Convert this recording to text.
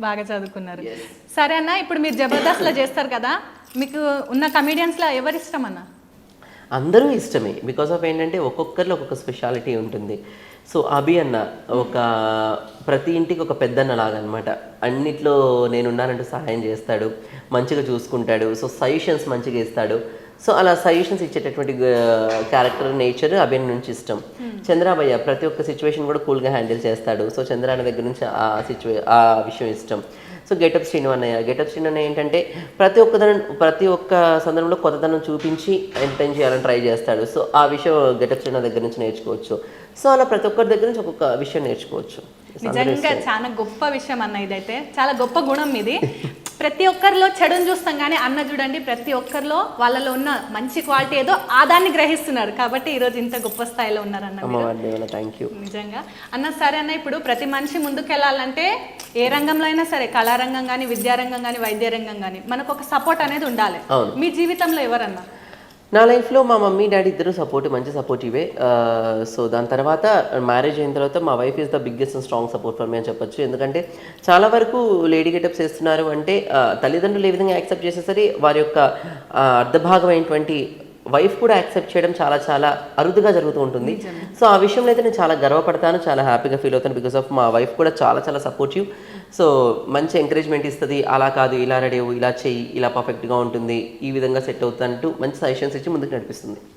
బాగా చదువుకున్నారు. Yes. సరే అన్న, ఇప్పుడు మీరు జబర్దస్త్లో చేస్తారు కదా, మీకు ఉన్న కమీడియన్స్లో ఎవరు ఇష్టం అన్న? అందరూ ఇష్టమే. బికాస్ ఆఫ్ ఏంటంటే ఒక్కొక్కరిలో ఒక్కొక్క స్పెషాలిటీ ఉంటుంది. సో అభి అన్న ఒక ప్రతి ఇంటికి ఒక పెద్దన్న లాగా అనమాట. అన్నిట్లో నేనున్నానంటూ సహాయం చేస్తాడు, మంచిగా చూసుకుంటాడు. సో సజెషన్స్ మంచిగా ఇస్తాడు. సో అలా సజెషన్స్ ఇచ్చేటటువంటి క్యారెక్టర్ నేచర్ అభి అన్న నుంచి ఇష్టం. చంద్రాభయ్య ప్రతి ఒక్క సిచ్యువేషన్ కూడా కూల్గా హ్యాండిల్ చేస్తాడు. సో చంద్ర అన్న దగ్గర నుంచి ఆ విషయం ఇష్టం. సో గెటప్ శ్రీను అన్నయ్య ఏంటంటే ప్రతి ఒక్క సందర్భంలో కొత్తదనం చూపించి ఎంటర్టైన్ చేయాలని ట్రై చేస్తాడు. సో ఆ విషయం గెటప్ శ్రీను దగ్గర నుంచి నేర్చుకోవచ్చు. సో అలా ప్రతి ఒక్కరి దగ్గర నుంచి ఒక్కొక్క విషయం నేర్చుకోవచ్చు. నిజంగా చాలా గొప్ప విషయం అన్న, ఇదైతే చాలా గొప్ప గుణం ఇది. ప్రతి ఒక్కరిలో చెడుని చూస్తాం కానీ అన్న చూడండి, ప్రతి ఒక్కరిలో వాళ్ళలో ఉన్న మంచి క్వాలిటీ ఏదో ఆదాన్ని గ్రహిస్తున్నారు కాబట్టి ఈరోజు ఇంత గొప్ప స్థాయిలో ఉన్నారు అన్న. థ్యాంక్ యూ నిజంగా అన్న. సరే అన్న, ఇప్పుడు ప్రతి మనిషి ముందుకెళ్ళాలంటే ఏ రంగంలో అయినా సరే, కళారంగం కానీ, విద్యారంగం కానీ, వైద్య రంగం కానీ, మనకు ఒక సపోర్ట్ అనేది ఉండాలి. మీ జీవితంలో ఎవరన్నా? నా లైఫ్లో మా మమ్మీ డాడీ ఇద్దరు మంచి సపోర్టివే. సో దాని తర్వాత మ్యారేజ్ అయిన తర్వాత మా wife is the biggest and strong support for me అని చెప్పొచ్చు. ఎందుకంటే చాలా వరకు లేడీ గెటప్స్ వేస్తున్నారు అంటే తల్లిదండ్రులు ఏ విధంగా యాక్సెప్ట్ చేసేసరి వారి యొక్క అర్ధభాగమైనటువంటి వైఫ్ కూడా యాక్సెప్ట్ చేయడం చాలా చాలా అరుదుగా జరుగుతూ ఉంటుంది. సో ఆ విషయంలో అయితే నేను చాలా గర్వపడతాను, చాలా హ్యాపీగా ఫీల్ అవుతాను. బికాస్ ఆఫ్ మా వైఫ్ కూడా చాలా చాలా సపోర్టివ్. సో మంచి ఎంకరేజ్మెంట్ ఇస్తుంది. అలా కాదు, ఇలా రెడీ అవ్వు, ఇలా చెయ్యి, ఇలా పర్ఫెక్ట్గా ఉంటుంది, ఈ విధంగా సెట్ అవుతుందంటూ మంచి సజెషన్స్ ఇచ్చి ముందుకు నడిపిస్తుంది.